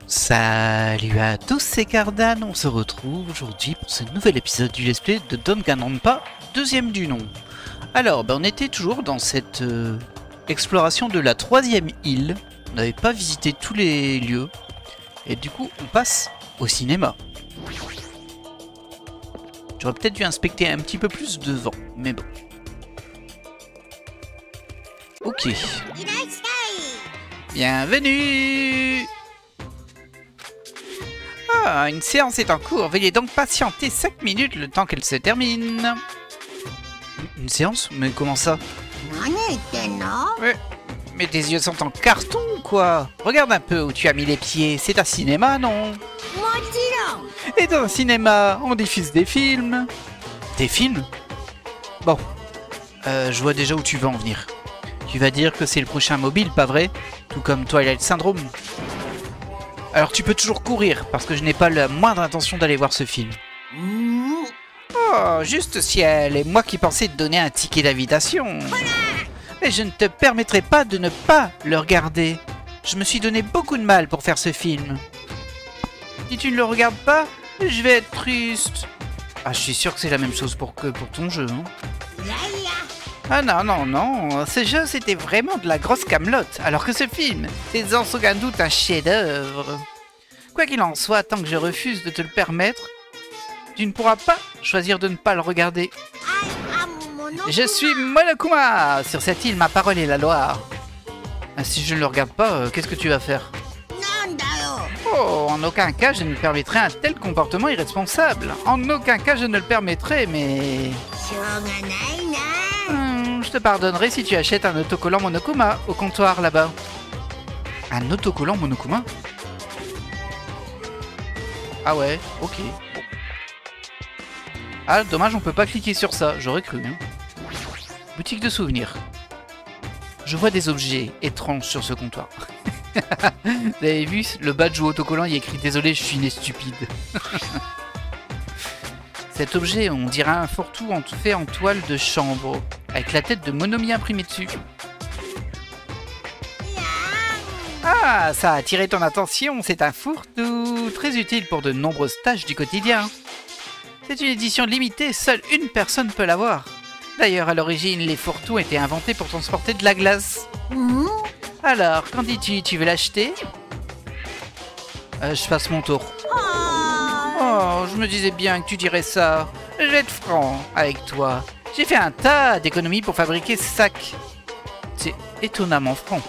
Salut à tous, c'est Cardan, on se retrouve aujourd'hui pour ce nouvel épisode du let's play de Danganronpa, deuxième du nom. Alors, on était toujours dans cette exploration de la troisième île, on n'avait pas visité tous les lieux, et du coup on passe au cinéma. J'aurais peut-être dû inspecter un petit peu plus devant, mais bon. Ok. Bienvenue! Ah, une séance est en cours. Veuillez donc patienter 5 minutes le temps qu'elle se termine. Une séance? Mais comment ça? Mais tes yeux sont en carton ou quoi? Regarde un peu où tu as mis les pieds. C'est un cinéma, non? Et dans un cinéma, on diffuse des films. Des films? Bon. Je vois déjà où tu veux en venir. Tu vas dire que c'est le prochain mobile, pas vrai? Tout comme Twilight Syndrome. Alors tu peux toujours courir, parce que je n'ai pas la moindre intention d'aller voir ce film. Oh, juste ciel, et moi qui pensais te donner un ticket d'invitation. Mais je ne te permettrai pas de ne pas le regarder. Je me suis donné beaucoup de mal pour faire ce film. Si tu ne le regardes pas, je vais être triste. Ah, je suis sûr que c'est la même chose pour ton jeu, hein. Ah non, non, non, ce jeu c'était vraiment de la grosse camelote, alors que ce film, c'est sans aucun doute un chef-d'œuvre. Quoi qu'il en soit, tant que je refuse de te le permettre, tu ne pourras pas choisir de ne pas le regarder. Je suis Monokuma. Sur cette île, ma parole est la loi. Si je ne le regarde pas, qu'est-ce que tu vas faire? Oh, en aucun cas je ne permettrai un tel comportement irresponsable. En aucun cas je ne le permettrai, mais... je te pardonnerai si tu achètes un autocollant Monokuma au comptoir là-bas. Un autocollant Monokuma? Ah ouais, ok. Bon. Ah, dommage, on peut pas cliquer sur ça, j'aurais cru. Hein. Boutique de souvenirs. Je vois des objets étranges sur ce comptoir. Vous avez vu, le badge ou autocollant, il y a écrit « Désolé, je suis né stupide ». Cet objet, on dirait un fourre-tout fait en toile de chambre, avec la tête de Monomi imprimée dessus. Ah, ça a attiré ton attention, c'est un fourre-tout, très utile pour de nombreuses tâches du quotidien. C'est une édition limitée, seule une personne peut l'avoir. D'ailleurs, à l'origine, les fourre-tout étaient inventés pour transporter de la glace. Alors, qu'en dis-tu? Tu veux l'acheter? Je passe mon tour. Oh, je me disais bien que tu dirais ça. Je vais être franc avec toi. J'ai fait un tas d'économies pour fabriquer ce sac. C'est étonnamment franc.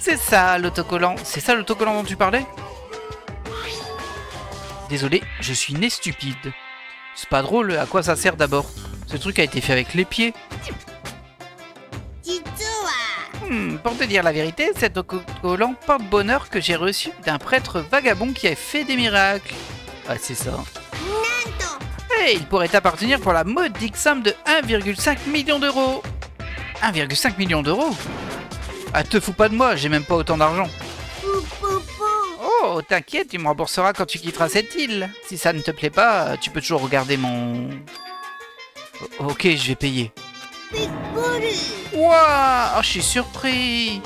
C'est ça l'autocollant. C'est ça l'autocollant dont tu parlais? Désolé, je suis né stupide. C'est pas drôle, à quoi ça sert d'abord? Ce truc a été fait avec les pieds. Pour te dire la vérité, cet autocollant porte-bonheur que j'ai reçu d'un prêtre vagabond qui a fait des miracles. Ah, c'est ça. Et il pourrait t'appartenir pour la modique somme de 1,5 million d'euros. 1,5 million d'euros? Ah, te fous pas de moi, j'ai même pas autant d'argent. Oh, t'inquiète, tu me rembourseras quand tu quitteras cette île. Si ça ne te plaît pas, tu peux toujours regarder mon... Ok, je vais payer. Wouah, oh, je suis surpris.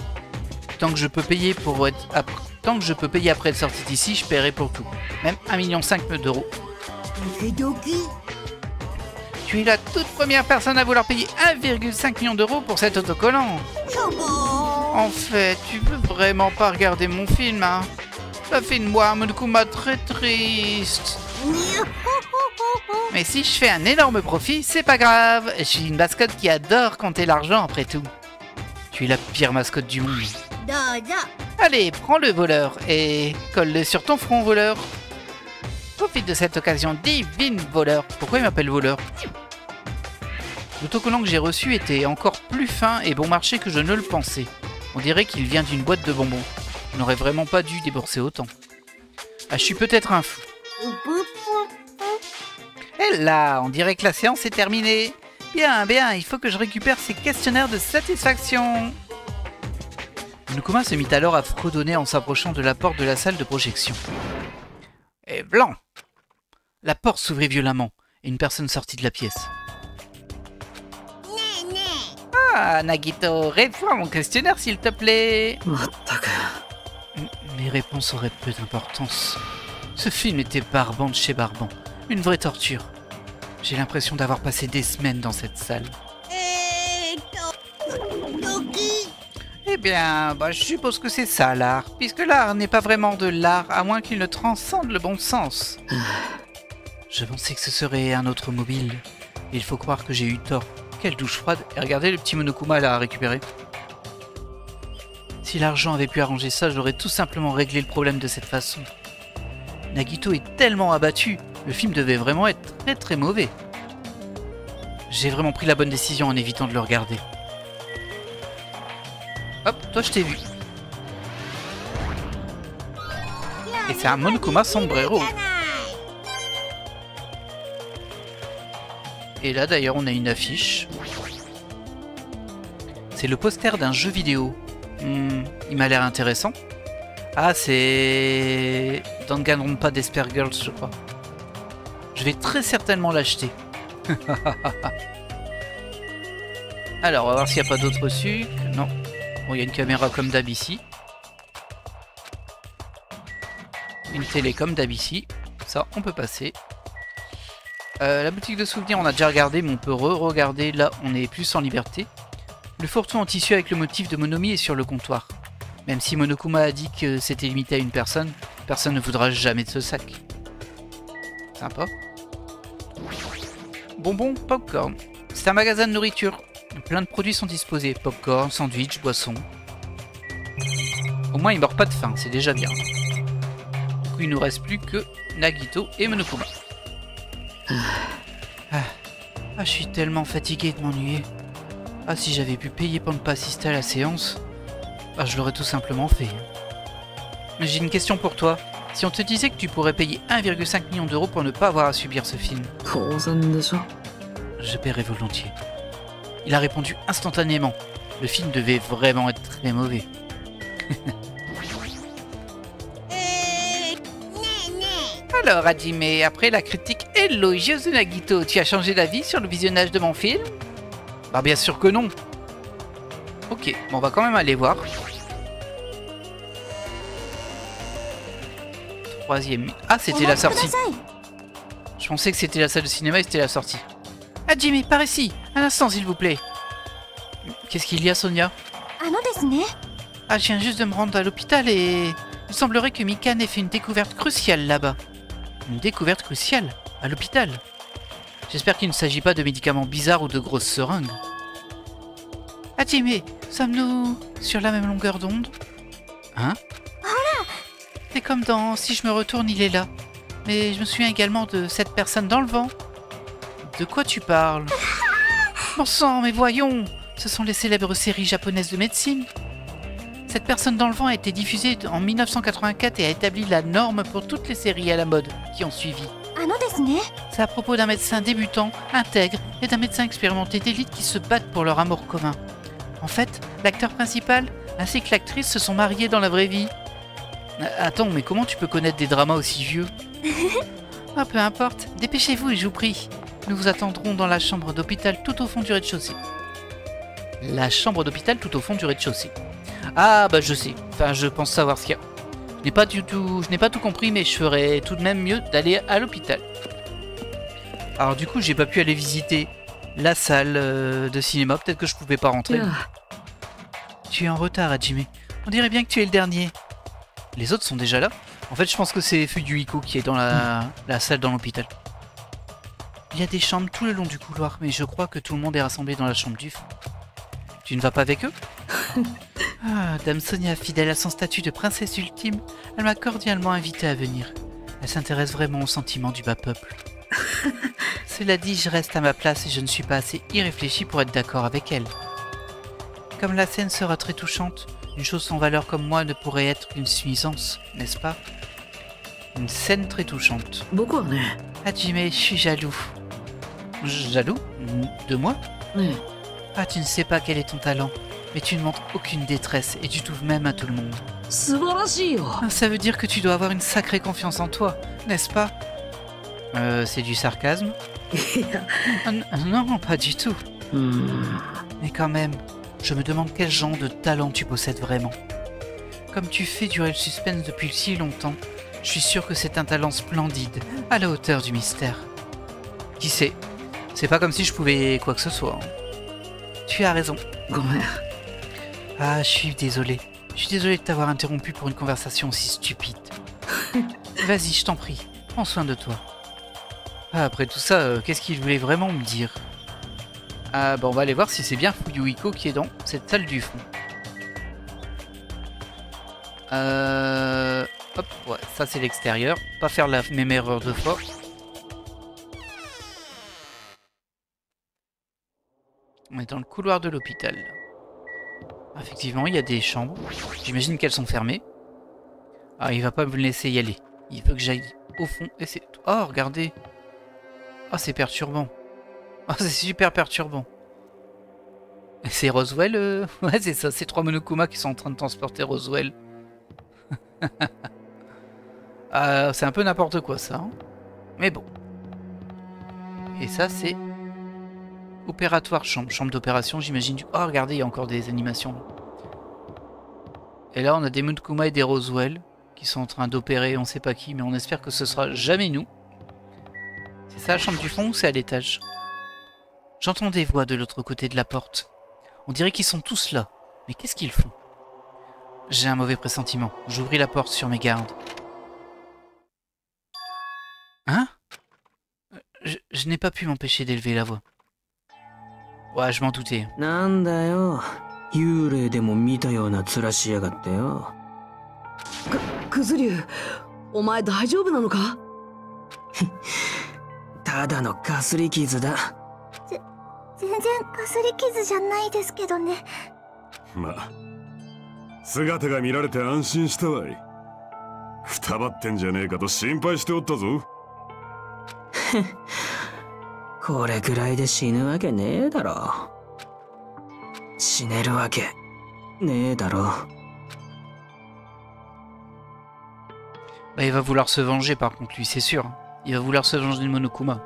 Tant que je peux payer pour être... Tant que je peux payer après être sorti d'ici, je paierai pour tout. Même 1,5 million d'euros. Tu es la toute première personne à vouloir payer 1,5 million d'euros pour cet autocollant. En fait, tu veux vraiment pas regarder mon film, hein? Ça fait de moi un Monokuma très triste. Mais si je fais un énorme profit, c'est pas grave. Je suis une mascotte qui adore compter l'argent après tout. Tu es la pire mascotte du monde. Allez, prends le voleur et colle-le sur ton front, voleur. Profite de cette occasion divine, voleur. Pourquoi il m'appelle voleur? L'autocollant que j'ai reçu était encore plus fin et bon marché que je ne le pensais. On dirait qu'il vient d'une boîte de bonbons. Je n'aurais vraiment pas dû débourser autant. Ah, je suis peut-être un fou. Et là, on dirait que la séance est terminée. Bien, bien, il faut que je récupère ces questionnaires de satisfaction. Monokuma se mit alors à fredonner en s'approchant de la porte de la salle de projection. Et blanc! La porte s'ouvrit violemment et une personne sortit de la pièce. Ah, Nagito, réponds à mon questionnaire s'il te plaît. Mes réponses auraient peu d'importance. Ce film était barbant de chez barbant. Une vraie torture. J'ai l'impression d'avoir passé des semaines dans cette salle. Eh bien, je suppose que c'est ça l'art, puisque l'art n'est pas vraiment de l'art, à moins qu'il ne transcende le bon sens. Je pensais que ce serait un autre mobile. Il faut croire que j'ai eu tort. Quelle douche froide, et regardez le petit Monokuma là à récupérer. Si l'argent avait pu arranger ça, j'aurais tout simplement réglé le problème de cette façon. Nagito est tellement abattu, le film devait vraiment être très très mauvais. J'ai vraiment pris la bonne décision en évitant de le regarder. Hop, toi je t'ai vu. Et c'est un Monokuma sombrero. Et là d'ailleurs on a une affiche. C'est le poster d'un jeu vidéo. Il m'a l'air intéressant. Ah, c'est Danganronpa d'Esper Girls, je crois. Je vais très certainement l'acheter. Alors, on va voir s'il n'y a pas d'autres sucres. Non. Bon, il y a une caméra comme d'hab ici. Une télé comme d'hab ici. Ça, on peut passer. La boutique de souvenirs, on a déjà regardé, mais on peut re-regarder. Là, on est plus en liberté. Le fourre-tout en tissu avec le motif de Monomi est sur le comptoir. Même si Monokuma a dit que c'était limité à une personne, personne ne voudra jamais de ce sac. Sympa. Bonbons, popcorn. C'est un magasin de nourriture. Plein de produits sont disposés. Popcorn, sandwich, boissons. Au moins il meurt pas de faim, c'est déjà bien. Du coup il nous reste plus que Nagito et Monokuma. Je suis tellement fatigué de m'ennuyer. Ah, si j'avais pu payer pour ne pas assister à la séance, je l'aurais tout simplement fait. Mais j'ai une question pour toi. Si on te disait que tu pourrais payer 1,5 million d'euros pour ne pas avoir à subir ce film, je paierais volontiers. Il a répondu instantanément. Le film devait vraiment être très mauvais. Alors, Hajime, après la critique élogieuse de Nagito, tu as changé d'avis sur le visionnage de mon film? Bah bien sûr que non. Ok, bon, on va quand même aller voir. Troisième... Ah, c'était la sortie. Je pensais que c'était la salle de cinéma et c'était la sortie. Hajime, par ici. Un instant, s'il vous plaît. Qu'est-ce qu'il y a, Sonia? Ah, je viens juste de me rendre à l'hôpital et... Il semblerait que Mikan ait fait une découverte cruciale là-bas. Une découverte cruciale? À l'hôpital? J'espère qu'il ne s'agit pas de médicaments bizarres ou de grosses seringues. Hajime, sommes-nous sur la même longueur d'onde? Hein? C'est comme dans Si je me retourne, il est là. Mais je me souviens également de cette personne dans le vent. De quoi tu parles? Bon sang, mais voyons! Ce sont les célèbres séries japonaises de médecine. Cette personne dans le vent a été diffusée en 1984 et a établi la norme pour toutes les séries à la mode qui ont suivi. C'est à propos d'un médecin débutant, intègre, et d'un médecin expérimenté d'élite qui se battent pour leur amour commun. En fait, l'acteur principal ainsi que l'actrice se sont mariés dans la vraie vie. Attends, mais comment tu peux connaître des dramas aussi vieux? Ah, peu importe, dépêchez-vous et je vous prie. Nous vous attendrons dans la chambre d'hôpital tout au fond du rez-de-chaussée. La chambre d'hôpital tout au fond du rez-de-chaussée. Ah bah je sais, enfin je pense savoir ce qu'il y a. Je n'ai pas tout compris, mais je ferais tout de même mieux d'aller à l'hôpital. Alors du coup j'ai pas pu aller visiter la salle de cinéma, peut-être que je pouvais pas rentrer. Tu es en retard, Hajime. On dirait bien que tu es le dernier. Les autres sont déjà là. En fait je pense que c'est Fuduhiko qui est dans la salle dans l'hôpital. Il y a des chambres tout le long du couloir, mais je crois que tout le monde est rassemblé dans la chambre du fond. Tu ne vas pas avec eux? Ah, Dame Sonia, fidèle à son statut de princesse ultime, elle m'a cordialement invitée à venir. Elle s'intéresse vraiment aux sentiments du bas peuple. Cela dit, je reste à ma place et je ne suis pas assez irréfléchi pour être d'accord avec elle. Comme la scène sera très touchante, une chose sans valeur comme moi ne pourrait être qu'une nuisance, n'est-ce pas? Une scène très touchante. Beaucoup, mais... Hajime, je suis jaloux. Jaloux? De moi? Ah, tu ne sais pas quel est ton talent, mais tu ne montres aucune détresse et tu t'ouvres même à tout le monde. Ça veut dire que tu dois avoir une sacrée confiance en toi, n'est-ce pas? C'est du sarcasme? Non, pas du tout. Mais quand même, je me demande quel genre de talent tu possèdes vraiment. Comme tu fais durer le suspense depuis si longtemps, je suis sûr que c'est un talent splendide, à la hauteur du mystère. Qui sait? C'est pas comme si je pouvais quoi que ce soit. Hein. Tu as raison. Ah, je suis désolé. Je suis désolé de t'avoir interrompu pour une conversation aussi stupide. Vas-y, je t'en prie. Prends soin de toi. Ah, après tout ça, qu'est-ce qu'il voulait vraiment me dire? Ah, bah on va aller voir si c'est bien Fuyuhiko qui est dans cette salle du fond. Hop, ouais, ça c'est l'extérieur. Pas faire la même erreur deux fois. On est dans le couloir de l'hôpital. Effectivement, il y a des chambres. J'imagine qu'elles sont fermées. Ah, il va pas me laisser y aller. Il veut que j'aille au fond. Et c'est... Oh, regardez. Oh, c'est perturbant. Oh, c'est super perturbant. C'est Roswell Ouais, c'est ça. C'est 3 Monokuma qui sont en train de transporter Roswell. C'est un peu n'importe quoi, ça. Hein. Mais bon. Et ça, c'est... Opératoire chambre. Chambre d'opération, j'imagine. Oh, regardez, il y a encore des animations. Et là, on a des Monokuma et des Roswell qui sont en train d'opérer, on sait pas qui, mais on espère que ce sera jamais nous. C'est ça la chambre du fond ou c'est à l'étage? J'entends des voix de l'autre côté de la porte. On dirait qu'ils sont tous là. Mais qu'est-ce qu'ils font? J'ai un mauvais pressentiment. J'ouvris la porte sur mes gardes. Hein? Je n'ai pas pu m'empêcher d'élever la voix. Ouais, je m'en doutais. Bah, il va vouloir se venger par contre, lui, c'est sûr. Il va vouloir se venger de Monokuma.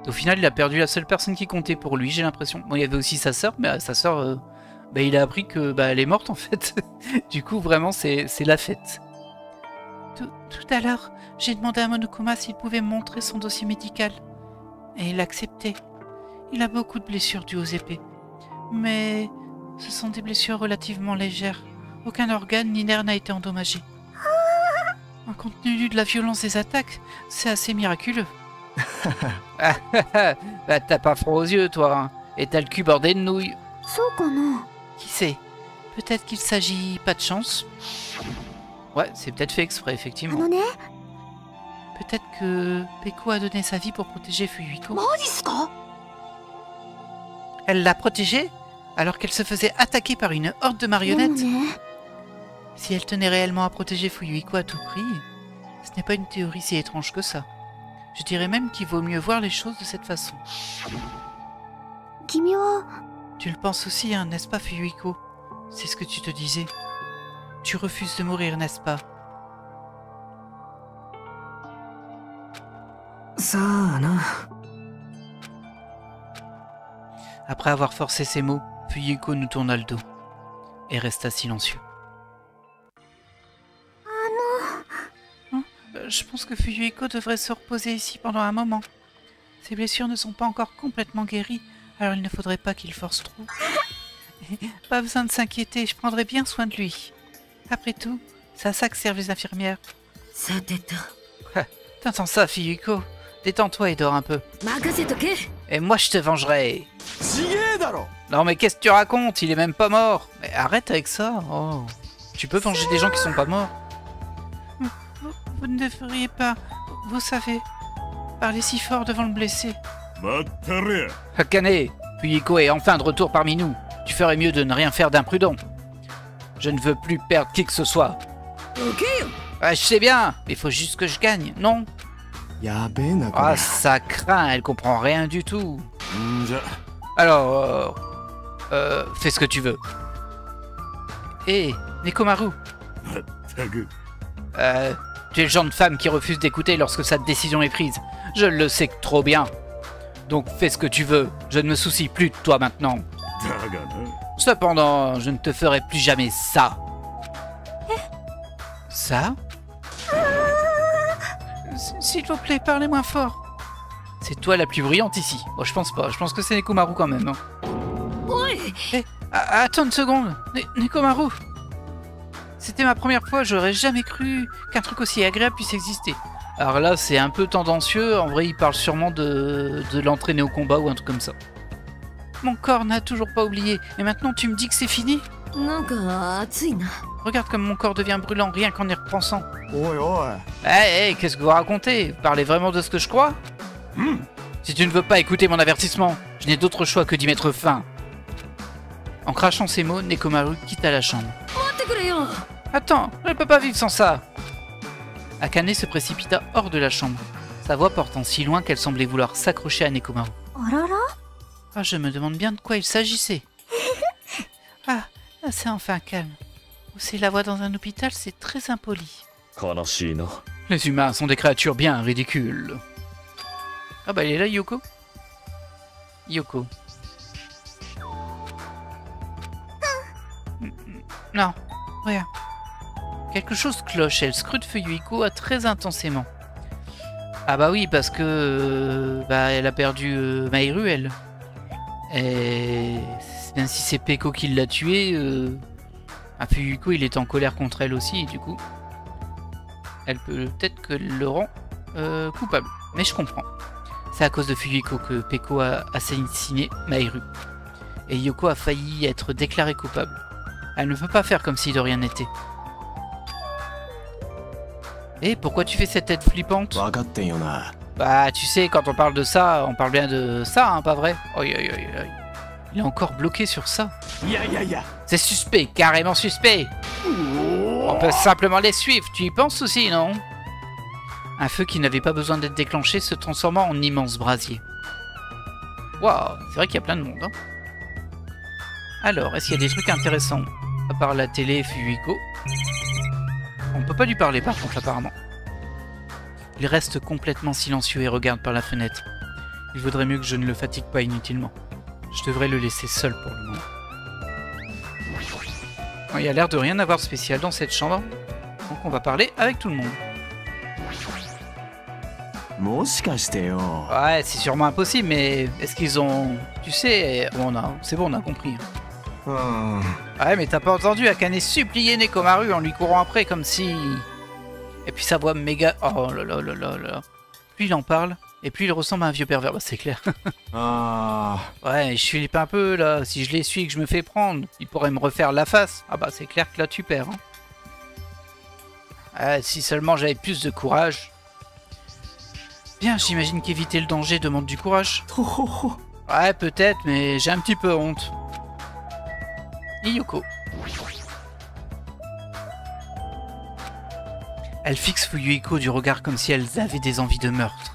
Au final, il a perdu la seule personne qui comptait pour lui, j'ai l'impression. Bon, il y avait aussi sa sœur, mais sa sœur, bah, il a appris que bah, elle est morte en fait. Du coup, vraiment, c'est la fête. Tout à l'heure, j'ai demandé à Monokuma s'il pouvait me montrer son dossier médical. Et il a accepté. Il a beaucoup de blessures dues aux épées. Mais ce sont des blessures relativement légères. Aucun organe ni nerf n'a été endommagé. Compte tenu de la violence des attaques, c'est assez miraculeux. Bah t'as pas froid aux yeux, toi. Hein. Et t'as le cul bordé de nouilles. Qui sait? Peut-être qu'il s'agit pas de chance. Ouais, c'est peut-être fait exprès, effectivement. Peut-être que Peko a donné sa vie pour protéger Fuyuhiko. Elle l'a protégée alors qu'elle se faisait attaquer par une horde de marionnettes. Si elle tenait réellement à protéger Fuyuhiko à tout prix, ce n'est pas une théorie si étrange que ça. Je dirais même qu'il vaut mieux voir les choses de cette façon. Tu le penses aussi, hein, n'est-ce pas, Fuyuhiko? C'est ce que tu te disais. Tu refuses de mourir, n'est-ce pas? Après avoir forcé ces mots, Fuyuhiko nous tourna le dos et resta silencieux. Je pense que Fuyuhiko devrait se reposer ici pendant un moment. Ses blessures ne sont pas encore complètement guéries, alors il ne faudrait pas qu'il force trop. Pas besoin de s'inquiéter, je prendrai bien soin de lui. Après tout, c'est à ça que servent les infirmières. T'entends ça, Fuyuhiko? Détends-toi et dors un peu. Et moi je te vengerai. Non mais qu'est-ce que tu racontes? Il est même pas mort. Mais arrête avec ça. Oh. Tu peux venger des gens qui sont pas morts. Vous ne devriez pas, vous savez, parler si fort devant le blessé. Hakane, Fuyuhiko est enfin de retour parmi nous. Tu ferais mieux de ne rien faire d'imprudent. Je ne veux plus perdre qui que ce soit. Je sais bien, il faut juste que je gagne, non? Ah, ça craint, elle comprend rien du tout. Alors, fais ce que tu veux. Hé, Nekomaru. Tu es le genre de femme qui refuse d'écouter lorsque sa décision est prise. Je le sais trop bien. Donc fais ce que tu veux. Je ne me soucie plus de toi maintenant. Cependant, je ne te ferai plus jamais ça. Ça? S'il vous plaît, parlez moins fort. C'est toi la plus brillante ici. Bon, je pense pas. Je pense que c'est Nekomaru quand même. Hein. Attends une seconde. Nekomaru. C'était ma première fois. J'aurais jamais cru qu'un truc aussi agréable puisse exister. Alors là, c'est un peu tendancieux. En vrai, il parle sûrement de l'entraîner au combat ou un truc comme ça. Mon corps n'a toujours pas oublié. Et maintenant, tu me dis que c'est fini? Regarde comme mon corps devient brûlant rien qu'en y repensant. Hey, qu'est-ce que vous racontez? Vous parlez vraiment de ce que je crois? Si tu ne veux pas écouter mon avertissement, je n'ai d'autre choix que d'y mettre fin. En crachant ces mots, Nekomaru quitta la chambre. Attends, je ne peux pas vivre sans ça. Akane se précipita hors de la chambre, sa voix portant si loin qu'elle semblait vouloir s'accrocher à Nekomaru. Ah, je me demande bien de quoi il s'agissait. Ah, c'est enfin calme. Hausser la voix dans un hôpital, c'est très impoli. Les humains sont des créatures bien ridicules. Ah bah, il est là, Yoko. Yoko. Non, rien. Quelque chose cloche, elle scrute Fuyuhiko très intensément. Ah bah oui, parce que... elle a perdu Mahiru, elle. Et... même si c'est Peko qui l'a tué, Fuyuhiko, il est en colère contre elle aussi, et du coup... elle peut-être que le rend coupable. Mais je comprends. C'est à cause de Fuyuhiko que Peko a assassiné Mahiru. Et Yoko a failli être déclarée coupable. Elle ne peut pas faire comme si de rien n'était. Et pourquoi tu fais cette tête flippante? Bah tu sais, quand on parle de ça, on parle bien de ça, hein, pas vrai? Aïe aïe aïe aïe. Il est encore bloqué sur ça. C'est suspect, carrément suspect. On peut simplement les suivre, tu y penses aussi, non? Un feu qui n'avait pas besoin d'être déclenché se transforma en immense brasier. Waouh, c'est vrai qu'il y a plein de monde, hein. Alors, est-ce qu'il y a des trucs intéressants? À part la télé et Fuyuhiko. On peut pas lui parler par contre, apparemment. Il reste complètement silencieux et regarde par la fenêtre. Il vaudrait mieux que je ne le fatigue pas inutilement. Je devrais le laisser seul pour le moment. Bon, il y a l'air de rien avoir de spécial dans cette chambre. Donc on va parler avec tout le monde. Ouais, c'est sûrement impossible, mais est-ce qu'ils ont... Tu sais, c'est bon, on a compris. Ouais, mais t'as pas entendu Akane supplier Nekomaru en lui courant après comme si... Et puis sa voix méga... Oh là là là là là. Plus il en parle, et plus il ressemble à un vieux pervers, bah c'est clair. Ouais, je flippe un peu là, si je l'essuie et que je me fais prendre, il pourrait me refaire la face. Ah bah c'est clair que là tu perds. Hein. Ouais, si seulement j'avais plus de courage. Bien, j'imagine qu'éviter le danger demande du courage. Ouais, peut-être, mais j'ai un petit peu honte. Yoko. Elle fixe Fuyuhiko du regard comme si elles avaient des envies de meurtre.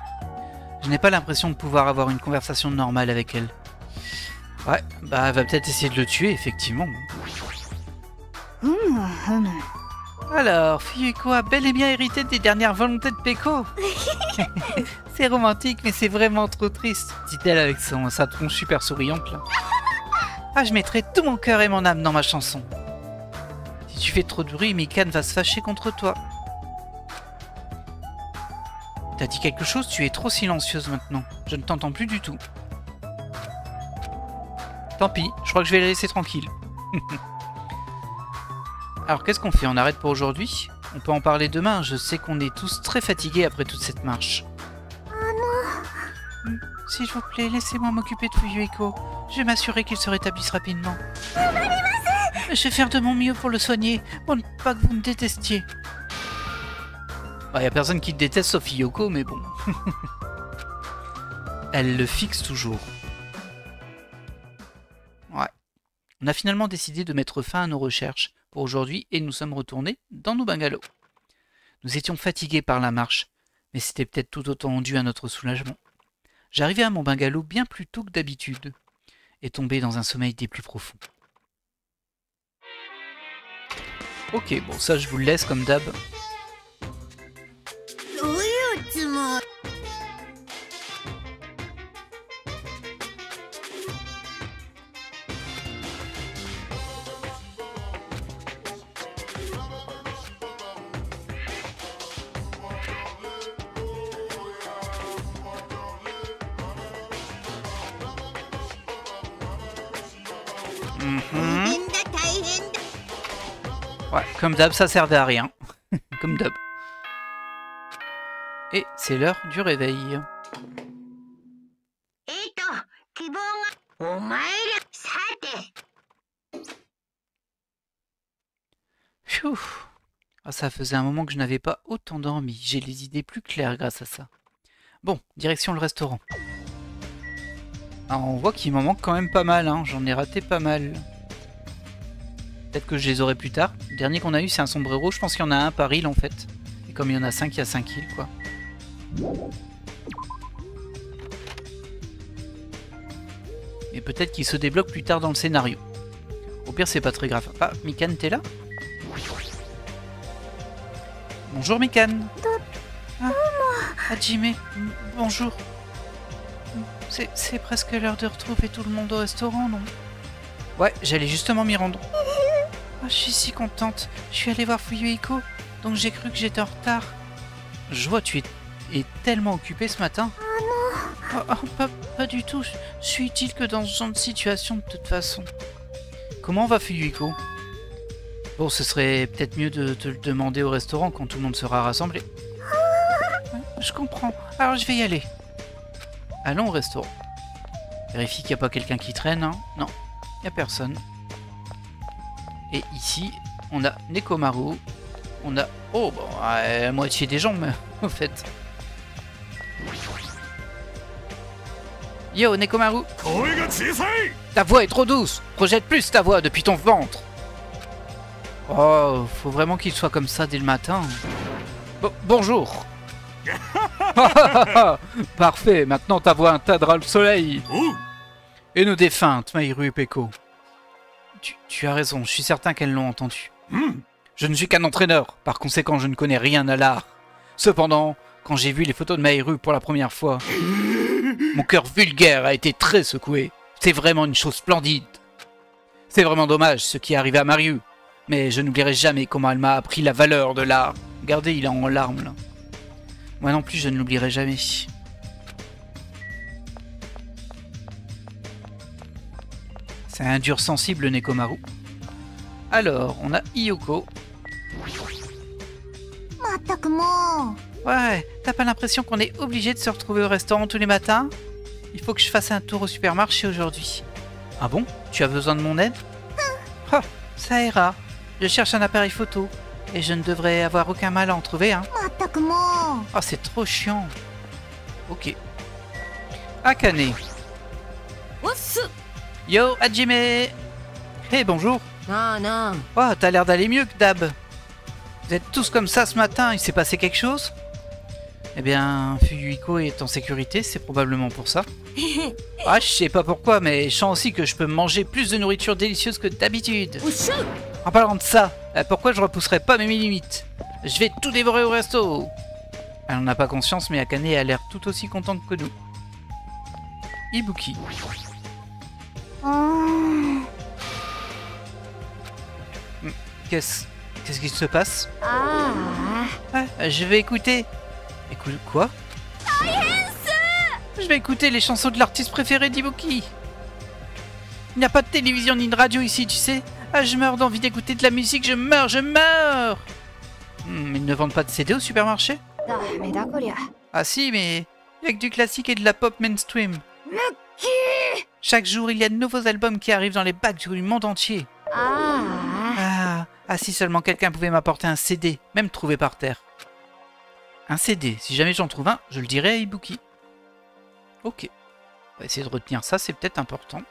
Je n'ai pas l'impression de pouvoir avoir une conversation normale avec elle. Ouais, bah elle va peut-être essayer de le tuer, effectivement. Alors, Fuyuhiko a bel et bien hérité des dernières volontés de Peko. C'est romantique, mais c'est vraiment trop triste, dit-elle avec sa tronche super souriante là. Ah, je mettrai tout mon cœur et mon âme dans ma chanson. Si tu fais trop de bruit, Mikan va se fâcher contre toi. T'as dit quelque chose? Tu es trop silencieuse maintenant. Je ne t'entends plus du tout. Tant pis, je crois que je vais la laisser tranquille. Alors, qu'est-ce qu'on fait? On arrête pour aujourd'hui? On peut en parler demain. Je sais qu'on est tous très fatigués après toute cette marche. S'il vous plaît, laissez-moi m'occuper de Fuyuhiko. Je vais m'assurer qu'il se rétablisse rapidement. Je vais faire de mon mieux pour le soigner, pour ne pas que vous me détestiez. Bah, y a personne qui te déteste sauf Yoko, mais bon. Elle le fixe toujours. Ouais. On a finalement décidé de mettre fin à nos recherches pour aujourd'hui et nous sommes retournés dans nos bungalows. Nous étions fatigués par la marche, mais c'était peut-être tout autant dû à notre soulagement. J'arrivais à mon bungalow bien plus tôt que d'habitude et tombé dans un sommeil des plus profonds. Ok, bon ça je vous le laisse comme d'hab. Ouais, comme d'hab, ça servait à rien. Comme d'hab. Et c'est l'heure du réveil. Pfiou. Ah, ça faisait un moment que je n'avais pas autant dormi. J'ai les idées plus claires grâce à ça. Bon, direction le restaurant. Alors, on voit qu'il m'en manque quand même pas mal, hein. J'en ai raté pas mal. Peut-être que je les aurai plus tard. Le dernier qu'on a eu, c'est un sombrero. Je pense qu'il y en a un par île, en fait. Et comme il y en a 5, il y a 5 îles, quoi. Et peut-être qu'il se débloque plus tard dans le scénario. Au pire, c'est pas très grave. Ah, Mikan, t'es là? Bonjour, Mikan. Ah, Hajime, bonjour. C'est presque l'heure de retrouver tout le monde au restaurant, non? Ouais, j'allais justement m'y rendre. Oh, je suis si contente. Je suis allée voir Fuyuhiko, donc j'ai cru que j'étais en retard. Je vois, tu es tellement occupée ce matin. Pas du tout. Je suis utile que dans ce genre de situation, de toute façon. Comment va Fuyuhiko? Bon, ce serait peut-être mieux de te le demander au restaurant quand tout le monde sera rassemblé. Je comprends. Alors je vais y aller. Allons au restaurant. Vérifie qu'il n'y a pas quelqu'un qui traîne. Hein. Non, il n'y a personne. Et ici, on a Nekomaru. On a... Oh, bon, la moitié des gens, mais au fait. Yo, Nekomaru. Ta voix est trop douce. Projette plus ta voix depuis ton ventre. Oh, faut vraiment qu'il soit comme ça dès le matin. Bonjour. Parfait, maintenant ta voix atteindra le soleil. Et nos défuntes, Mahiru et Peko. Tu as raison, je suis certain qu'elles l'ont entendu. Je ne suis qu'un entraîneur, par conséquent je ne connais rien à l'art. Cependant, quand j'ai vu les photos de Mahiru pour la première fois, mon cœur vulgaire a été très secoué. C'est vraiment une chose splendide. C'est vraiment dommage ce qui est arrivé à Mahiru. Mais je n'oublierai jamais comment elle m'a appris la valeur de l'art. Regardez, il est en larmes là. Moi non plus, je ne l'oublierai jamais. C'est un dur sensible, Nekomaru. Alors, on a Hiyoko. Ouais, t'as pas l'impression qu'on est obligé de se retrouver au restaurant tous les matins? Il faut que je fasse un tour au supermarché aujourd'hui. Ah bon? Tu as besoin de mon aide? Oh, ça ira. Je cherche un appareil photo. Et je ne devrais avoir aucun mal à en trouver, hein. Oh, c'est trop chiant. Ok. Akane. Yo, Hajime. Hey, bonjour. Oh, t'as l'air d'aller mieux que d'hab. Vous êtes tous comme ça ce matin, il s'est passé quelque chose? Eh bien, Fuyuhiko est en sécurité, c'est probablement pour ça. Ah, je sais pas pourquoi, mais je sens aussi que je peux manger plus de nourriture délicieuse que d'habitude. En parlant de ça, pourquoi je repousserai pas mes limites? Je vais tout dévorer au resto. Elle n'en a pas conscience, mais Akane a l'air tout aussi contente que nous. Ibuki. Qu'est-ce qui se passe? Je vais écouter. Écoute quoi? Je vais écouter les chansons de l'artiste préféré d'Ibuki. Il n'y a pas de télévision ni de radio ici, tu sais. Ah, je meurs d'envie d'écouter de la musique, je meurs. Ils ne vendent pas de CD au supermarché? Ah si, mais il y a que du classique et de la pop mainstream. Chaque jour, il y a de nouveaux albums qui arrivent dans les bacs du monde entier. Ah, si seulement quelqu'un pouvait m'apporter un CD, même trouvé par terre. Un CD, si jamais j'en trouve un, je le dirai à Ibuki. Ok. On va essayer de retenir ça, c'est peut-être important.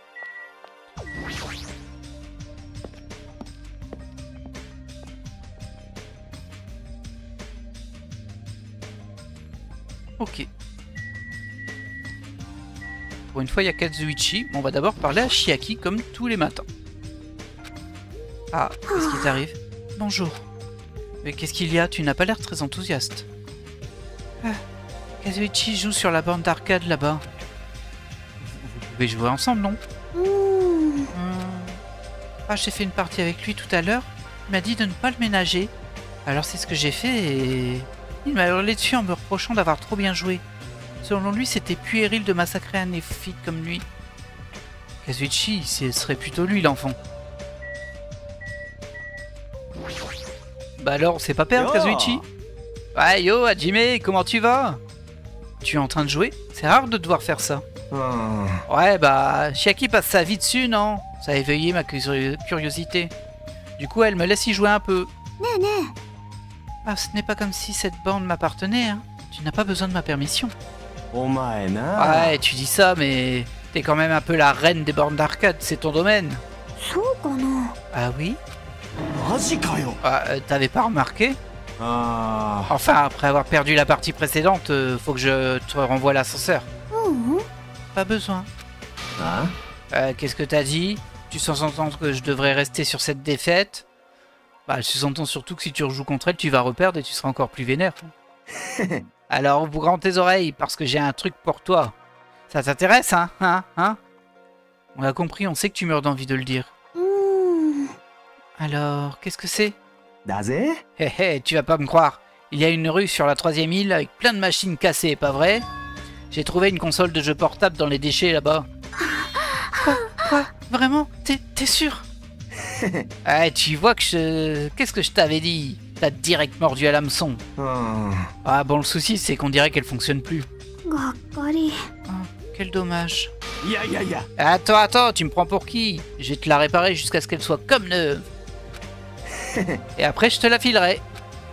Ok. Pour une fois, il y a Kazuichi. On va d'abord parler à Chiaki, comme tous les matins. Ah, qu'est-ce qui t'arrive? Bonjour. Mais qu'est-ce qu'il y a? Tu n'as pas l'air très enthousiaste. Kazuichi joue sur la borne d'arcade là-bas. Vous pouvez jouer ensemble, non? Ah, j'ai fait une partie avec lui tout à l'heure. Il m'a dit de ne pas le ménager. Alors c'est ce que j'ai fait et... Il m'a hurlé dessus en me reprochant d'avoir trop bien joué. Selon lui, c'était puéril de massacrer un néophyte comme lui. Kazuichi, ce serait plutôt lui l'enfant. Bah alors, c'est pas perdre, Kazuichi? Ouais, yo, Hajime, comment tu vas? Tu es en train de jouer? C'est rare de devoir faire ça. Ouais, bah, Chiaki passe sa vie dessus, non? Ça a éveillé ma curiosité. Du coup, elle me laisse y jouer un peu. Ah, ce n'est pas comme si cette bande m'appartenait, hein. Tu n'as pas besoin de ma permission. Ouais, tu dis ça, mais t'es quand même un peu la reine des bornes d'arcade, c'est ton domaine. Ah oui? Ah, t'avais pas remarqué? Enfin, après avoir perdu la partie précédente, faut que je te renvoie l'ascenseur. Pas besoin. Qu'est-ce que t'as dit? Tu sous-entends que je devrais rester sur cette défaite? Bah, je sous-entends surtout que si tu rejoues contre elle, tu vas reperdre et tu seras encore plus vénère. Alors, ouvre grand tes oreilles, parce que j'ai un truc pour toi. Ça t'intéresse, hein? On l'a compris, on sait que tu meurs d'envie de le dire. Alors, qu'est-ce que c'est? Hé, tu vas pas me croire. Il y a une rue sur la 3e île avec plein de machines cassées, pas vrai? J'ai trouvé une console de jeu portable dans les déchets là-bas. Quoi? Vraiment? T'es sûr? Tu vois que je... Qu'est-ce que je t'avais dit? T'as direct mordu à l'hameçon. Ah bon, le souci c'est qu'on dirait qu'elle fonctionne plus. Quel dommage. Attends, tu me prends pour qui? Je vais te la réparer jusqu'à ce qu'elle soit comme neuve. Et après je te la filerai.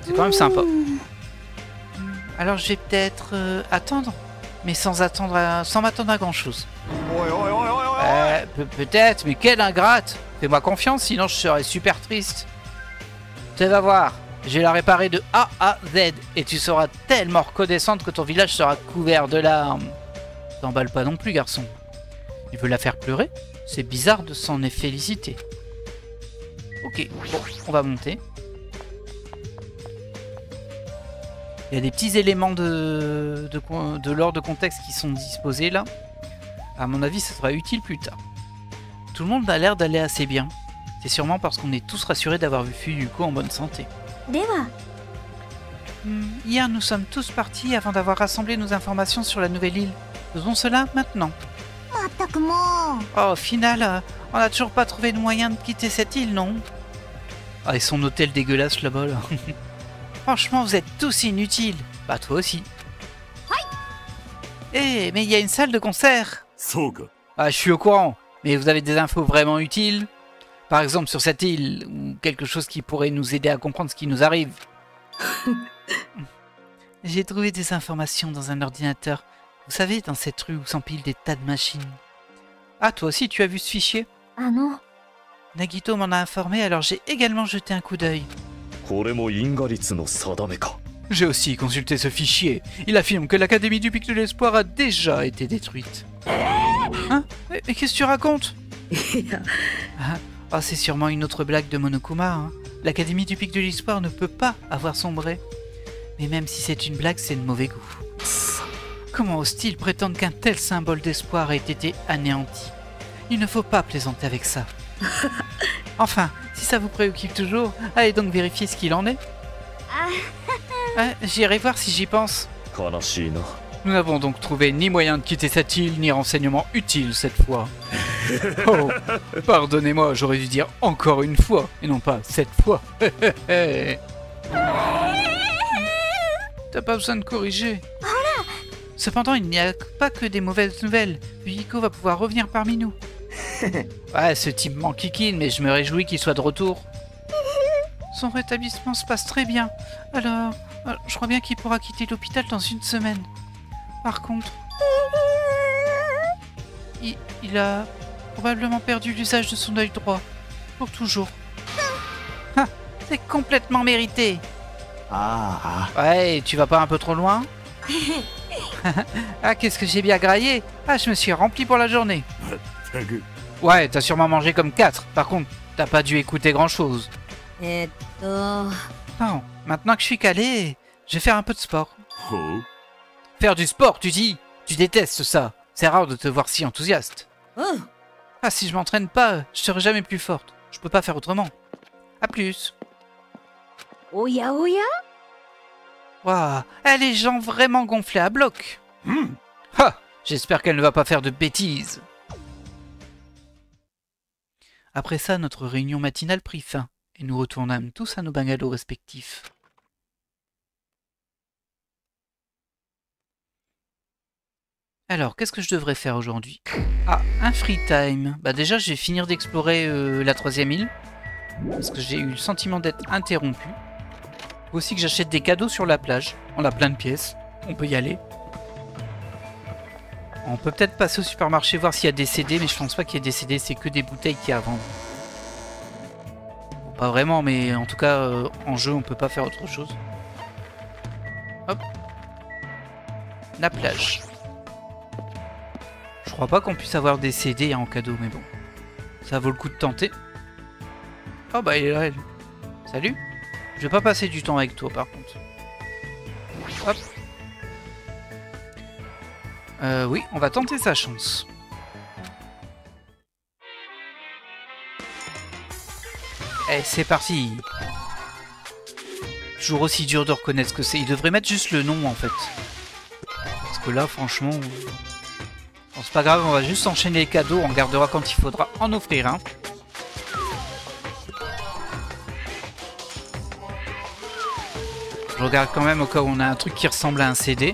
C'est quand même sympa. Alors je vais peut-être attendre. Mais sans m'attendre à grand chose. Peut-être, mais quelle ingrate! Fais-moi confiance, sinon je serais super triste. Tu vas voir, je vais la réparer de A à Z et tu seras tellement reconnaissante que ton village sera couvert de larmes. T'emballe pas non plus, garçon. Il veut la faire pleurer? C'est bizarre de s'en féliciter. Ok, bon, on va monter. Il y a des petits éléments de l'ordre de contexte qui sont disposés là. À mon avis, ça sera utile plus tard. Tout le monde a l'air d'aller assez bien. C'est sûrement parce qu'on est tous rassurés d'avoir vu Fuyuko en bonne santé. Hier, nous sommes tous partis avant d'avoir rassemblé nos informations sur la nouvelle île. Faisons cela maintenant. Oh, au final, on n'a toujours pas trouvé de moyen de quitter cette île, non? Ah, et son hôtel dégueulasse là-bas, là. Franchement, vous êtes tous inutiles. Bah, toi aussi. Eh, mais il y a une salle de concert. Ah, je suis au courant. Mais vous avez des infos vraiment utiles? Par exemple, sur cette île, ou quelque chose qui pourrait nous aider à comprendre ce qui nous arrive. J'ai trouvé des informations dans un ordinateur. Vous savez, dans cette rue où s'empilent des tas de machines. Ah, toi aussi, tu as vu ce fichier? Ah non. Nagito m'en a informé, alors j'ai également jeté un coup d'œil. J'ai aussi consulté ce fichier. Il affirme que l'Académie du Pic de l'Espoir a déjà été détruite. Hein? Mais qu'est-ce que tu racontes? C'est sûrement une autre blague de Monokuma. Hein. L'Académie du Pic de l'Espoir ne peut pas avoir sombré. Mais même si c'est une blague, c'est de mauvais goût. Comment ose-t-il prétendre qu'un tel symbole d'espoir ait été anéanti? Il ne faut pas plaisanter avec ça. Enfin, si ça vous préoccupe toujours, allez donc vérifier ce qu'il en est. J'irai voir si j'y pense. Nous n'avons donc trouvé ni moyen de quitter cette île, ni renseignements utiles cette fois. Oh, pardonnez-moi, j'aurais dû dire encore une fois, et non pas cette fois. T'as pas besoin de corriger. Cependant, il n'y a pas que des mauvaises nouvelles. Fuyuko va pouvoir revenir parmi nous. Ouais, ce type m'enquiquine, mais je me réjouis qu'il soit de retour. Son rétablissement se passe très bien. Alors, je crois bien qu'il pourra quitter l'hôpital dans une semaine. Par contre, il a probablement perdu l'usage de son œil droit. Pour toujours. C'est complètement mérité. Ouais, tu vas pas un peu trop loin? Ah, qu'est-ce que j'ai bien graillé. Ah, je me suis rempli pour la journée. Ouais, t'as sûrement mangé comme 4. Par contre, t'as pas dû écouter grand-chose. Bon, maintenant que je suis calé, je vais faire un peu de sport. Faire du sport, tu dis? Tu détestes ça. C'est rare de te voir si enthousiaste. Ah, si je m'entraîne pas, je serai jamais plus forte. Je peux pas faire autrement. À plus. Oya. Waouh, elle est gens vraiment gonflée à bloc. J'espère qu'elle ne va pas faire de bêtises. Après ça, notre réunion matinale prit fin, et nous retournâmes tous à nos bungalows respectifs. Alors, qu'est-ce que je devrais faire aujourd'hui? Ah, un free time. Bah déjà, je vais finir d'explorer la 3e île, parce que j'ai eu le sentiment d'être interrompu. Faut aussi que j'achète des cadeaux sur la plage. On a plein de pièces, on peut y aller. On peut peut-être passer au supermarché voir s'il y a des CD, mais je pense pas qu'il y ait des CD, c'est que des bouteilles qu'il y a à vendre. Bon, pas vraiment, mais en tout cas, en jeu, on peut pas faire autre chose. Hop. La plage. Je crois pas qu'on puisse avoir des CD en cadeau, mais bon. Ça vaut le coup de tenter. Oh bah, il est là, elle. Salut. Je vais pas passer du temps avec toi, par contre. Hop. Oui, on va tenter sa chance. Eh, c'est parti. Toujours aussi dur de reconnaître ce que c'est. Il devrait mettre juste le nom, en fait. Parce que là, franchement... Bon, c'est pas grave, on va juste enchaîner les cadeaux. On gardera quand il faudra en offrir un. Je regarde quand même au cas où on a un truc qui ressemble à un CD.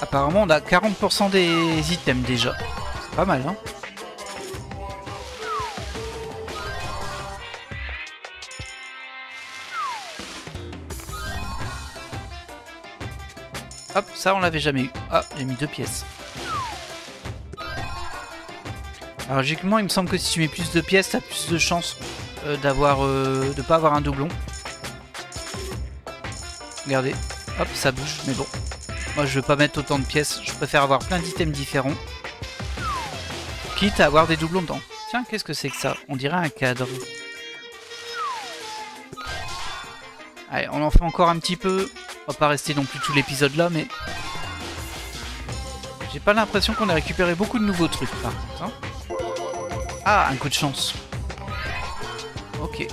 Apparemment, on a 40% des items déjà. C'est pas mal, hein? Hop, ça on l'avait jamais eu. Ah, j'ai mis 2 pièces. Alors logiquement, il me semble que si tu mets plus de pièces, t'as plus de chances de pas avoir un doublon. Regardez, hop, ça bouge, mais bon. Moi, je veux pas mettre autant de pièces. Je préfère avoir plein d'items différents. Quitte à avoir des doublons dedans. Tiens, qu'est-ce que c'est que ça? On dirait un cadre. Allez, on en fait encore un petit peu. On va pas rester non plus tout l'épisode là, mais... J'ai pas l'impression qu'on a récupéré beaucoup de nouveaux trucs, par contre. Hein. Ah, un coup de chance. Ok.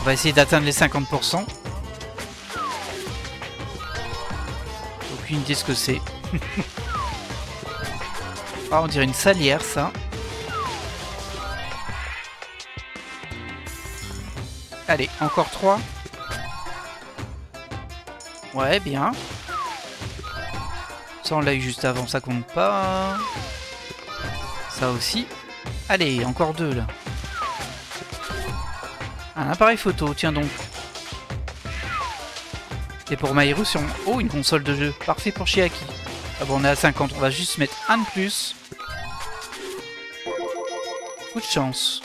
On va essayer d'atteindre les 50%. Aucune idée ce que c'est. Ah, on dirait une salière, ça. Allez, encore 3. Ouais, bien. Ça, on l'a eu juste avant, ça compte pas. Ça aussi. Allez, encore 2, là. Un appareil photo, tiens donc. Et pour Maïru sur... Oh, une console de jeu. Parfait pour Chiaki. Ah bon, on est à 50, on va juste mettre un de plus. Coup de chance.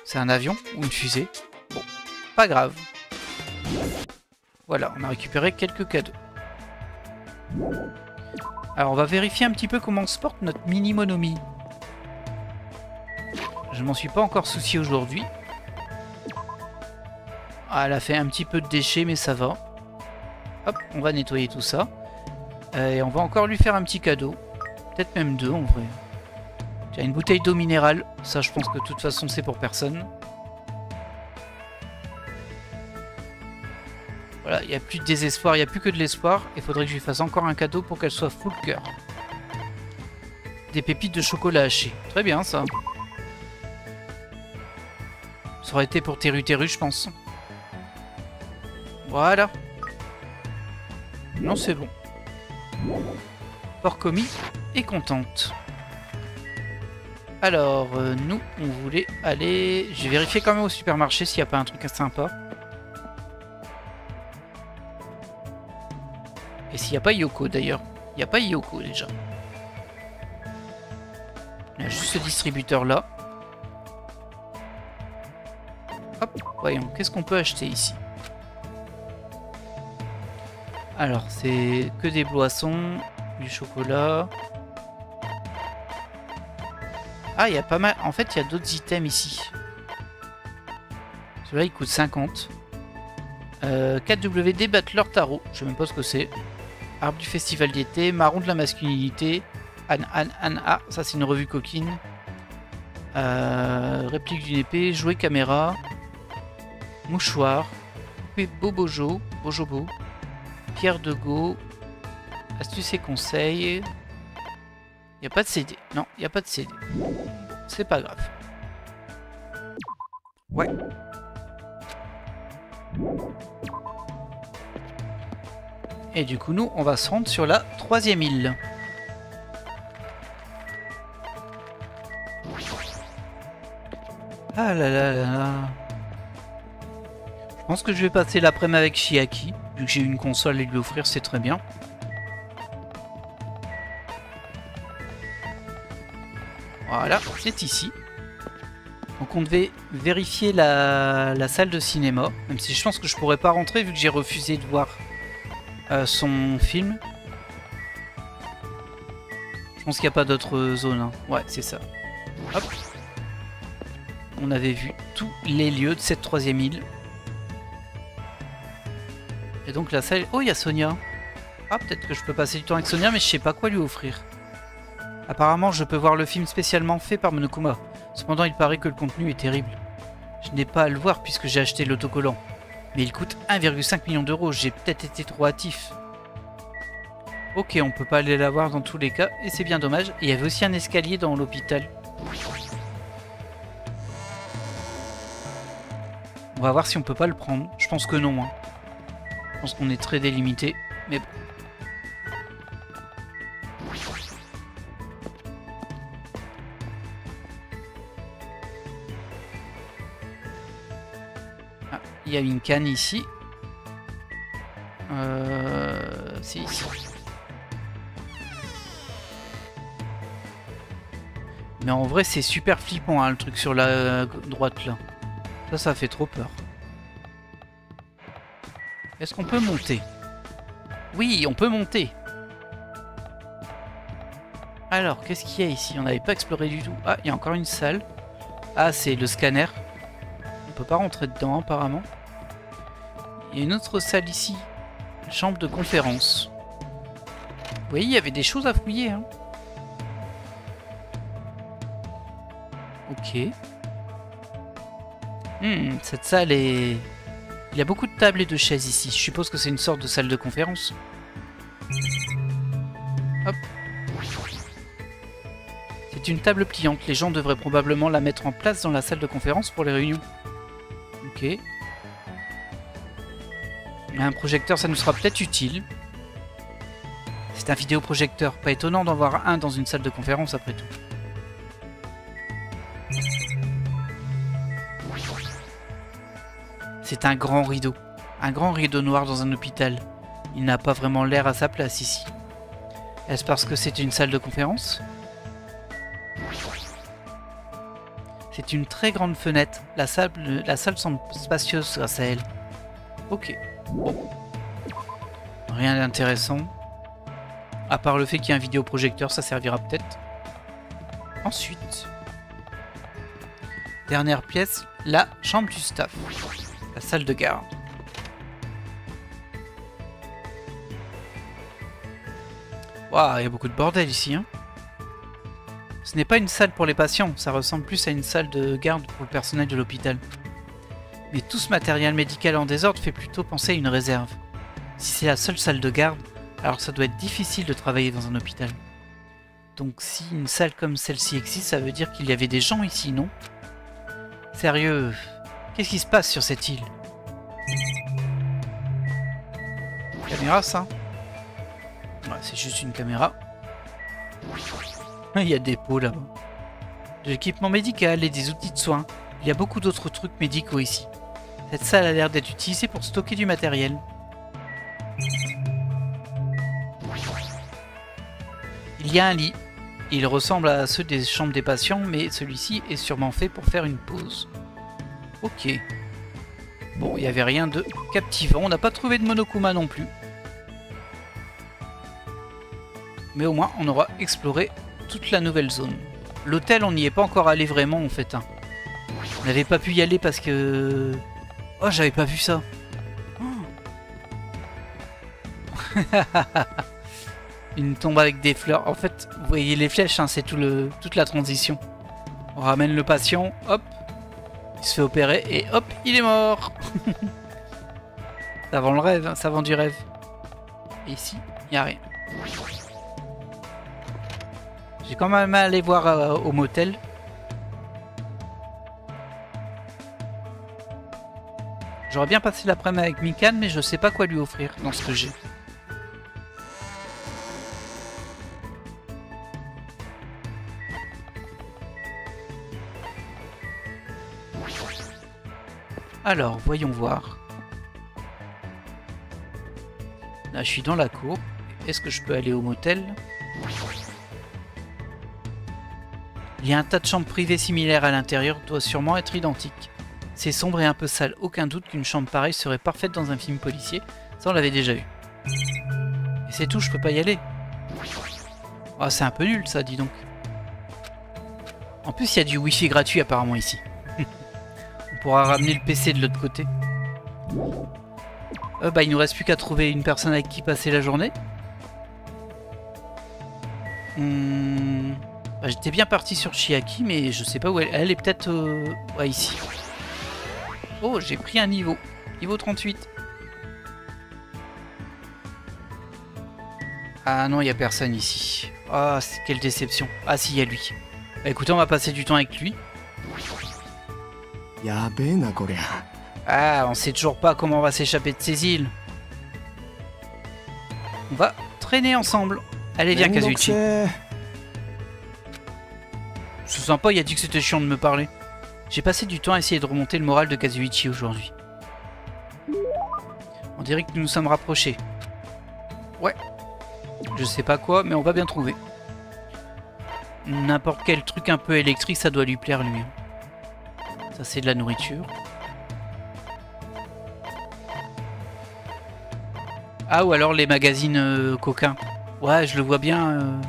C'est un avion ou une fusée? Bon, pas grave. Voilà, on a récupéré quelques cadeaux. Alors, on va vérifier un petit peu comment se porte notre mini-monomie. Je m'en suis pas encore soucié aujourd'hui. Ah, elle a fait un petit peu de déchets, mais ça va. Hop, on va nettoyer tout ça. Et on va encore lui faire un petit cadeau. Peut-être même 2 en vrai. Tiens, une bouteille d'eau minérale. Ça, je pense que de toute façon, c'est pour personne. Voilà, il n'y a plus de désespoir, il n'y a plus que de l'espoir. Il faudrait que je lui fasse encore un cadeau pour qu'elle soit full cœur. Des pépites de chocolat haché. Très bien, ça. Ça aurait été pour Teru, je pense. Voilà. Non, c'est bon. Porcomi est contente. Alors, nous, on voulait aller... Je vais vérifier quand même au supermarché s'il n'y a pas un truc assez sympa. Et s'il n'y a pas Yoko, d'ailleurs. Il n'y a pas Yoko, déjà. Il y a juste ce distributeur-là. Hop, voyons, qu'est-ce qu'on peut acheter ici? Alors, c'est que des boissons, du chocolat. Ah, il y a pas mal... En fait, il y a d'autres items ici. Celui-là, il coûte 50. 4WD Battler Tarot. Je sais même pas ce que c'est. Arbre du festival d'été. Marron de la masculinité. Ah, ça, c'est une revue coquine. Réplique d'une épée. Jouet caméra. Mouchoir. Bobojo. Bojobo. Pierre de Go. Astuces et conseils. Il n'y a pas de CD. Non, il n'y a pas de CD. C'est pas grave. Ouais. Et du coup, nous, on va se rendre sur la 3e île. Ah là là là là. Je pense que je vais passer l'après-midi avec Chiaki. Vu que j'ai une console et lui offrir, c'est très bien. Voilà, c'est ici. Donc on devait vérifier la salle de cinéma. Même si je pense que je pourrais pas rentrer vu que j'ai refusé de voir son film. Je pense qu'il n'y a pas d'autres zones. Hein. Ouais, c'est ça. Hop. On avait vu tous les lieux de cette 3e île. Et donc la salle... Oh, il y a Sonia. Ah, peut-être que je peux passer du temps avec Sonia, mais je sais pas quoi lui offrir. Apparemment, je peux voir le film spécialement fait par Monokuma. Cependant, il paraît que le contenu est terrible. Je n'ai pas à le voir puisque j'ai acheté l'autocollant. Mais il coûte 1,5 million d'euros. J'ai peut-être été trop hâtif. Ok, on peut pas aller la voir dans tous les cas. Et c'est bien dommage. Et il y avait aussi un escalier dans l'hôpital. On va voir si on peut pas le prendre. Je pense que non. Hein. Je pense qu'on est très délimité. Mais bon. Ah, il y a une canne ici. C'est ici. Mais en vrai, c'est super flippant, hein, le truc sur la droite là. Ça fait trop peur. Est-ce qu'on peut monter? Oui, on peut monter. Alors, qu'est-ce qu'il y a ici? On n'avait pas exploré du tout. Ah, il y a encore une salle. Ah, c'est le scanner. On peut pas rentrer dedans, apparemment. Il y a une autre salle ici. Chambre de conférence. Vous voyez, il y avait des choses à fouiller. Hein. Ok. Cette salle est... Il y a beaucoup de tables et de chaises ici. Je suppose que c'est une sorte de salle de conférence. Hop. C'est une table pliante. Les gens devraient probablement la mettre en place dans la salle de conférence pour les réunions. Ok. Un projecteur, ça nous sera peut-être utile. C'est un vidéoprojecteur. Pas étonnant d'en voir un dans une salle de conférence après tout. C'est un grand rideau. Un grand rideau noir dans un hôpital. Il n'a pas vraiment l'air à sa place ici. Est-ce parce que c'est une salle de conférence? C'est une très grande fenêtre. La salle semble spacieuse grâce à elle. Ok. Bon. Rien d'intéressant. À part le fait qu'il y a un vidéoprojecteur, ça servira peut-être. Ensuite. Dernière pièce, la chambre du staff. La salle de garde. Waouh, il y a beaucoup de bordel ici. Hein. Ce n'est pas une salle pour les patients, ça ressemble plus à une salle de garde pour le personnel de l'hôpital. Mais tout ce matériel médical en désordre fait plutôt penser à une réserve. Si c'est la seule salle de garde, alors ça doit être difficile de travailler dans un hôpital. Donc si une salle comme celle-ci existe, ça veut dire qu'il y avait des gens ici, non? Sérieux, qu'est-ce qui se passe sur cette île? Caméra, ça? Ouais, c'est juste une caméra. Il y a des pots là-bas. De l'équipement médical et des outils de soins. Il y a beaucoup d'autres trucs médicaux ici. Cette salle a l'air d'être utilisée pour stocker du matériel. Il y a un lit. Il ressemble à ceux des chambres des patients, mais celui-ci est sûrement fait pour faire une pause. Ok. Bon, il n'y avait rien de captivant. On n'a pas trouvé de Monokuma non plus. Mais au moins, on aura exploré toute la nouvelle zone. L'hôtel, on n'y est pas encore allé vraiment, en fait. Hein. On n'avait pas pu y aller parce que... Oh, j'avais pas vu ça. Oh. Une tombe avec des fleurs. En fait, vous voyez les flèches, hein, c'est toute la transition. On ramène le patient, hop. Il se fait opérer et hop, il est mort. Ça vend le rêve, hein, ça vend du rêve. Et ici, il n'y a rien. J'ai quand même aller voir au motel. J'aurais bien passé l'après-midi avec Mikan, mais je sais pas quoi lui offrir dans ce que j'ai. Alors, voyons voir. Là, je suis dans la cour. Est-ce que je peux aller au motel? Il y a un tas de chambres privées similaires à l'intérieur, doit sûrement être identique. C'est sombre et un peu sale, aucun doute qu'une chambre pareille serait parfaite dans un film policier. Ça, on l'avait déjà eu. Et c'est tout, je peux pas y aller. Ah, c'est un peu nul ça, dis donc. En plus, il y a du wifi gratuit apparemment ici. On pourra ramener le PC de l'autre côté. Bah, il nous reste plus qu'à trouver une personne avec qui passer la journée. Bah, j'étais bien parti sur Chiaki, mais je sais pas où elle est. Elle est peut-être ouais, ici. Oh, j'ai pris un niveau. Niveau 38. Ah non, il n'y a personne ici. Ah, quelle déception. Ah si, il y a lui. Bah écoutez, on va passer du temps avec lui. Ah, on sait toujours pas comment on va s'échapper de ces îles. On va traîner ensemble. Allez, viens, Kazuichi. C'est sympa, il a dit que c'était chiant de me parler. J'ai passé du temps à essayer de remonter le moral de Kazuichi aujourd'hui. On dirait que nous nous sommes rapprochés. Ouais. Je sais pas quoi, mais on va bien trouver. N'importe quel truc un peu électrique, ça doit lui plaire lui. Ça, c'est de la nourriture. Ah, ou alors les magazines coquins. Ouais, je le vois bien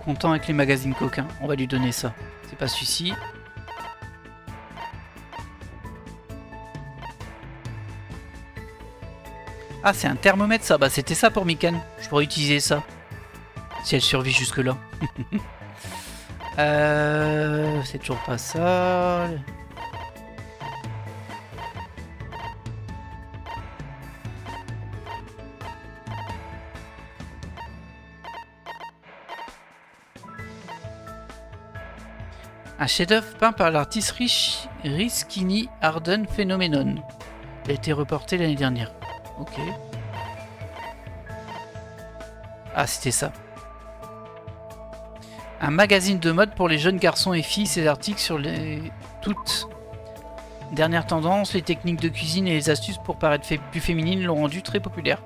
content avec les magazines coquins. On va lui donner ça. C'est pas celui-ci. Ah, c'est un thermomètre ça. Bah, c'était ça pour Mikan. Je pourrais utiliser ça. Si elle survit jusque-là. C'est toujours pas ça. Un chef-d'œuvre peint par l'artiste Riskini Arden Phenomenon. Il a été reporté l'année dernière. Ok. Ah, c'était ça. Un magazine de mode pour les jeunes garçons et filles. Ces articles sur les toutes dernières tendances, les techniques de cuisine et les astuces pour paraître plus féminines l'ont rendu très populaire.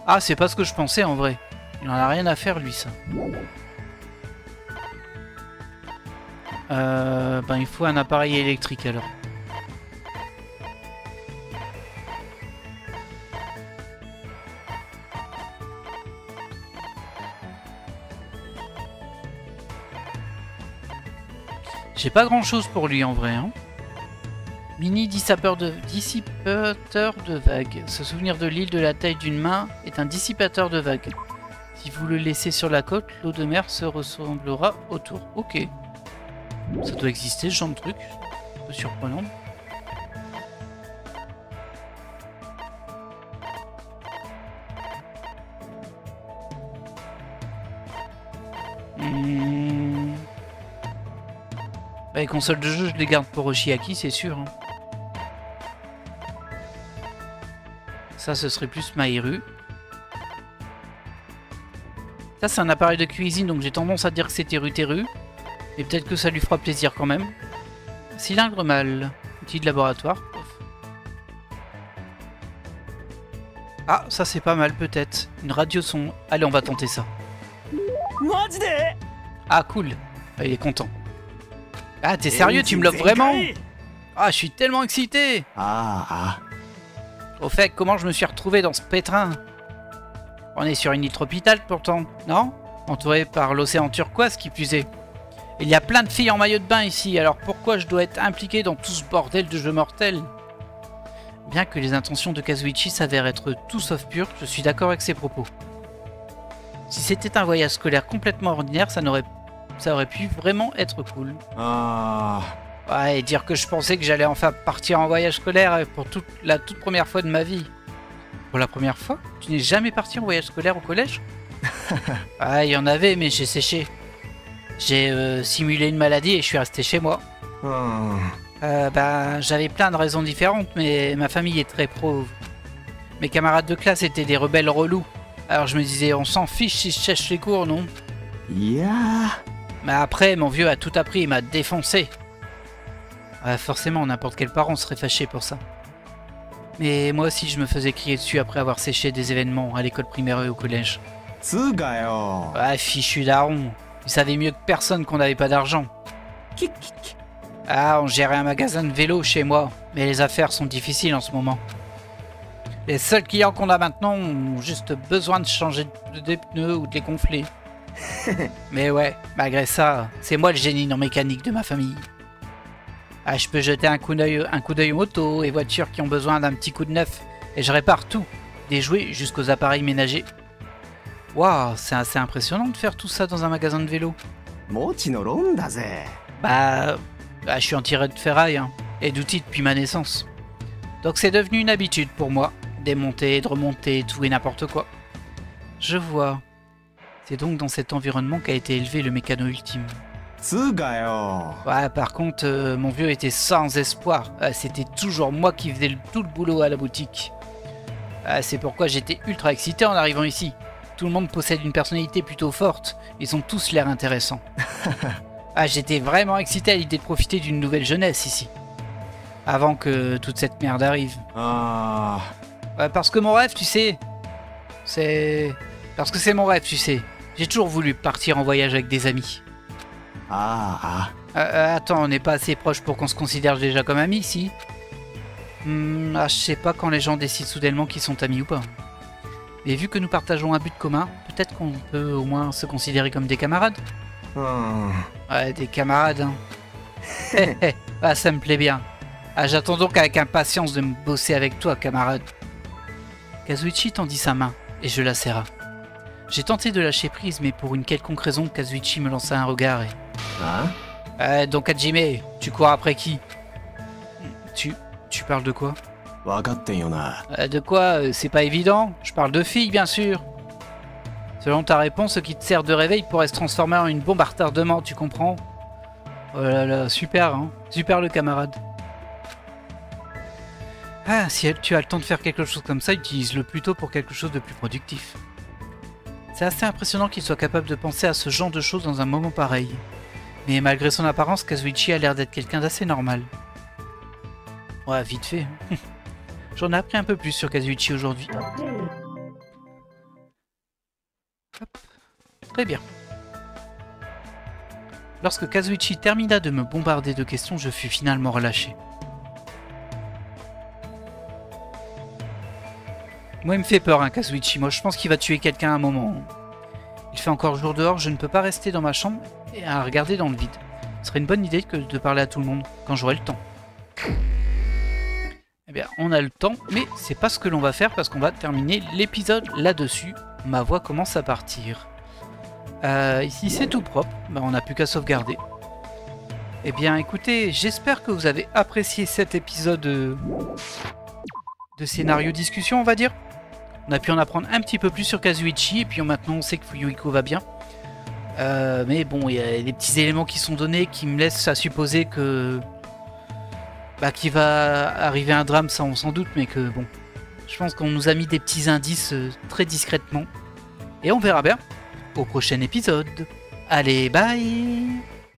Ah, c'est pas ce que je pensais en vrai. Il en a rien à faire lui, ça. Ben il faut un appareil électrique alors. J'ai pas grand chose pour lui en vrai. Hein. Mini dissipateur de vagues. Se souvenir de l'île de la taille d'une main est un dissipateur de vagues. Si vous le laissez sur la côte, l'eau de mer se ressemblera autour. Ok. Ça doit exister ce genre de truc. Un peu surprenant. Bah, les consoles de jeu, je les garde pour Oshiaki, c'est sûr. Hein. Ça, ce serait plus Mahiru. Ça, c'est un appareil de cuisine, donc j'ai tendance à dire que c'est Teru. Et peut-être que ça lui fera plaisir quand même. Cylindre mâle. Outil de laboratoire. Ah, ça c'est pas mal peut-être. Une radio son. Allez, on va tenter ça. Ah, cool. Ah, il est content. Ah, t'es sérieux, tu me l'offres vraiment? Ah, je suis tellement excité. Au fait, comment je me suis retrouvé dans ce pétrin? On est sur une île tropicale pourtant, non? Entouré par l'océan turquoise qui plus est. Il y a plein de filles en maillot de bain ici, alors pourquoi je dois être impliqué dans tout ce bordel de jeu mortel? Bien que les intentions de Kazuichi s'avèrent être tout sauf pures, je suis d'accord avec ses propos. Si c'était un voyage scolaire complètement ordinaire, ça aurait pu vraiment être cool. Ouais, et dire que je pensais que j'allais enfin partir en voyage scolaire pour la toute première fois de ma vie. Pour la première fois? Tu n'es jamais parti en voyage scolaire au collège? Ah, il y en avait, mais j'ai séché. J'ai simulé une maladie et je suis resté chez moi. J'avais plein de raisons différentes, mais ma famille est très pauvre. Mes camarades de classe étaient des rebelles relous. Alors je me disais, on s'en fiche si je sèche les cours, non? Mais après, mon vieux a tout appris, il m'a défoncé. Forcément, n'importe quel parent serait fâché pour ça. Mais moi aussi, je me faisais crier dessus après avoir séché des événements à l'école primaire et au collège. Fichu daron. Ils savaient mieux que personne qu'on n'avait pas d'argent. On gérait un magasin de vélo chez moi, mais les affaires sont difficiles en ce moment. Les seuls clients qu'on a maintenant ont juste besoin de changer des pneus ou de les gonfler. Mais ouais, malgré ça, c'est moi le génie non mécanique de ma famille. Je peux jeter un coup d'œil aux motos et voitures qui ont besoin d'un petit coup de neuf, et je répare tout, des jouets jusqu'aux appareils ménagers. Waouh, c'est assez impressionnant de faire tout ça dans un magasin de vélo. Je suis en tiré de ferraille et d'outils depuis ma naissance. Donc c'est devenu une habitude pour moi, démonter, de remonter, tout et n'importe quoi. Je vois. C'est donc dans cet environnement qu'a été élevé le mécano ultime. Par contre, mon vieux était sans espoir. C'était toujours moi qui faisais tout le boulot à la boutique. C'est pourquoi j'étais ultra excité en arrivant ici. Tout le monde possède une personnalité plutôt forte. Ils ont tous l'air intéressants. J'étais vraiment excité à l'idée de profiter d'une nouvelle jeunesse ici. Avant que toute cette merde arrive. Parce que mon rêve, tu sais... Parce que c'est mon rêve, tu sais. J'ai toujours voulu partir en voyage avec des amis. Attends, on n'est pas assez proche pour qu'on se considère déjà comme amis, si? Je sais pas quand les gens décident soudainement qu'ils sont amis ou pas. Mais vu que nous partageons un but commun, peut-être qu'on peut au moins se considérer comme des camarades. Des camarades, ça me plaît bien. J'attends donc avec impatience de me bosser avec toi, camarade. Kazuichi tendit sa main, et je la serra. J'ai tenté de lâcher prise, mais pour une quelconque raison, Kazuichi me lança un regard et... donc Hajime, tu cours après qui? Tu parles de quoi? De quoi? C'est pas évident. Je parle de filles, bien sûr. Selon ta réponse, ce qui te sert de réveil pourrait se transformer en une bombe à retardement, tu comprends? Oh là là, super, hein? Super le camarade. Si tu as le temps de faire quelque chose comme ça, utilise-le plutôt pour quelque chose de plus productif. C'est assez impressionnant qu'il soit capable de penser à ce genre de choses dans un moment pareil. Mais malgré son apparence, Kazuichi a l'air d'être quelqu'un d'assez normal. Vite fait. J'en ai appris un peu plus sur Kazuichi aujourd'hui. Hop. Très bien. Lorsque Kazuichi termina de me bombarder de questions, je fus finalement relâché. Moi, il me fait peur, Kazuichi. Moi, je pense qu'il va tuer quelqu'un à un moment. Il fait encore jour dehors, je ne peux pas rester dans ma chambre et à regarder dans le vide. Ce serait une bonne idée que de parler à tout le monde, quand j'aurai le temps. Eh bien, on a le temps, mais c'est pas ce que l'on va faire parce qu'on va terminer l'épisode là-dessus. Ma voix commence à partir. Ici, c'est tout propre. On n'a plus qu'à sauvegarder. Eh bien, écoutez, j'espère que vous avez apprécié cet épisode de scénario discussion, on va dire. On a pu en apprendre un petit peu plus sur Kazuichi, et puis maintenant on sait que Fuyuhiko va bien. Mais bon, il y a des petits éléments qui sont donnés qui me laissent à supposer que... qu'il va arriver un drame, ça on s'en doute, mais que bon... Je pense qu'on nous a mis des petits indices très discrètement. Et on verra bien au prochain épisode. Allez, bye!